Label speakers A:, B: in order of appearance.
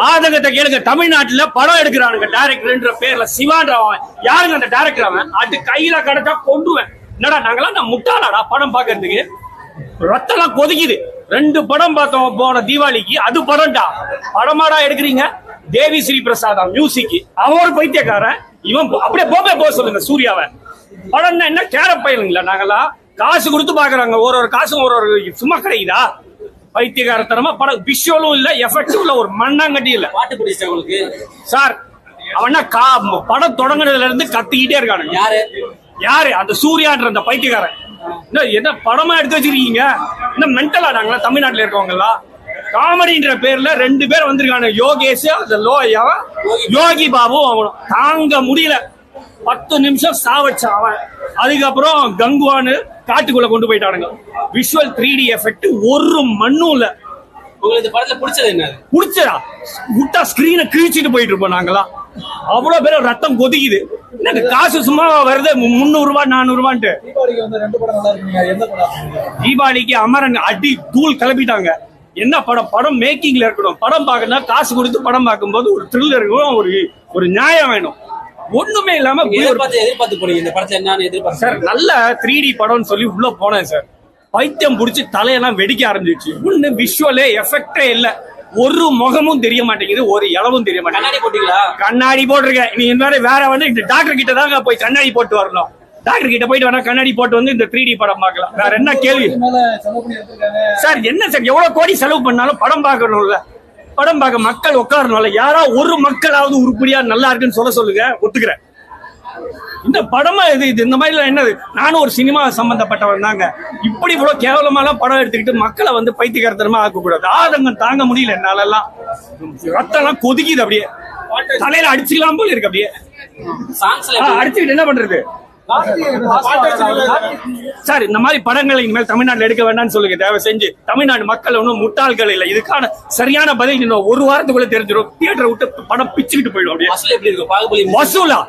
A: ஆதங்கத்தை கேளுங்க. தமிழ்நாட்டுல படம் எடுக்கிறானுங்க டைரக்டர்ன்ற பேர்ல சிவான்றவன் யாருங்க அந்த டைரக்டர்? அவன் அது கையில கிடைச்சா கொண்டுவேன். என்னடா நாங்களாம் நான் முட்டாளாடா படம் பாக்குறதுக்கு? ரத்தெல்லாம் கொதிக்குது. 2 படம் பார்த்தோம் போன தீபாவளிக்கு. அது படம்டா. படமாடா எடுக்கிறீங்க? தேவி ஸ்ரீ பிரசாத் மியூசிக். அவன் ஒரு பைத்தியக்காரன். இவன் அப்படியே போக சொல்லுங்க சூர்யாவை. படம்னா என்ன கேரப் பயிலுங்களா? நாங்களாம் காசு கொடுத்து பாக்குறாங்க. ஒரு காசும் ஒரு சும்மா கிடைக்குதா? பைத்தியகாரத்தனமா படம் விஷுவலும் இல்ல, எஃபெக்டும் இல்ல, ஒரு மண்ணாங்கட்டி இல்ல.
B: பாட்டு பிடிச்சா உங்களுக்கு
A: சார்? அவனா படம் தொடங்குறதுல இருந்து கத்திக்கிட்டே இருக்கானுங்க. யாரு? அந்த சூர்யான்ற அந்த பைத்தியக்காரன். என்ன படமா எடுத்து வச்சிருக்கீங்க? என்ன மென்டலா நாங்களா தமிழ்நாட்டுல இருக்கவங்க எல்லாம்? காமெடின்ற பேர்ல 2 பேர் வந்திருக்கானு. யோகேஷ், யோகி பாபு. அவனும் தாங்க முடியல. 10 நிமிஷம் சாவச்சான் அவன். அதுக்கப்புறம் கங்குவானு காட்டுக்குள்ள கொண்டு போயிட்டானுங்க. விஷுவல் 3D எஃபெக்ட் ஒரு மண்ணும் இல்ல.
B: உங்களுக்கு இந்த படத்துல பிடிச்சது என்ன?
A: பிடிச்சதா? விட்டா ஸ்கிரீனை கிழிச்சிட்டு போயிட்டு இருப்போம் நாங்களாம். அவ்வளவு பேர் ரத்தம் கொதிக்குது. எனக்கு காசு சும்மா வருது 300 ரூபாய் 400 ரூபான்ட்டு. தீபாவளிக்கு அமரன் அடி தூள் கிளப்பிட்டாங்க. என்ன படம்? படம் மேக்கிங்ல இருக்கணும். படம் பார்க்கணும், காசு கொடுத்து படம் பார்க்கும்போது ஒரு த்ரில் இருக்கணும், ஒரு நியாயம் வேணும். ஒண்ணுமே இல்லாம
B: எதிர்பார்த்து போனீங்க. இந்த படத்துல என்ன எதிர்பார்த்து
A: சார்? நல்ல 3D படம்னு சொல்லி உள்ள போனேன் சார். பைத்தியம் புடிச்சு தலையெல்லாம் வெடிக்க ஆரம்பிச்சிச்சு. ஒண்ணு விஷுவலே எஃபெக்டே இல்ல. ஒரு முகமும் தெரிய மாட்டேங்குது, ஒரு இளவும் தெரிய மாட்டேங்குது.
B: கண்ணாடி போட்டீங்களா?
A: கண்ணாடி போட்டிருக்கேன். நீ வேற இந்த டாக்டர் கிட்ட தாங்க போய் கண்ணாடி போட்டு வரணும். டாக்டர் கிட்ட போயிட்டு வேணா கண்ணாடி போட்டு வந்து இந்த 3D படம் பார்க்கலாம். வேற என்ன கேள்வி சார்? என்ன சார் எவ்வளவு கோடி செலவு பண்ணாலும் படம் பார்க்கணும்ல? படம் பார்க்க மக்கள் உட்காரணும்ல? யாரா ஒரு மக்களாவது உருப்படியா நல்லா இருக்குன்னு சொல்லுங்க, ஒத்துக்கிறேன். இந்த படமா இது இந்த மாதிரி என்னது? நானும் ஒரு சினிமா சம்பந்தப்பட்டவன் தாங்க. இப்படி இவ்வளவு கேவலமாலாம் படம் எடுத்துக்கிட்டு மக்களை வந்து பைத்தியக்காரத்தனமா ஆக்க கூடாது. ஆதங்கம் தாங்க முடியல என்னால எல்லாம். ரத்தம் எல்லாம் கொதிக்குது. அப்படியே தலையில அடிச்சுக்கலாம் போல இருக்கு. அப்படியே அடிச்சுக்கிட்டு என்ன பண்றது சார்? இந்த மாதிரி படங்களை இனிமேல் தமிழ்நாட்டில் எடுக்க வேண்டாம்னு சொல்லுங்க தயவு செஞ்சு. தமிழ்நாடு மக்கள் ஒன்றும் முட்டாள்கள் இல்லை. இதுக்கான சரியான பதில் இன்னும் 1 வாரத்துக்குள்ள தெரிஞ்சிடும். தியேட்டரை விட்டு படம் பிச்சுக்கிட்டு போயிடும். அப்படியே வசூலா?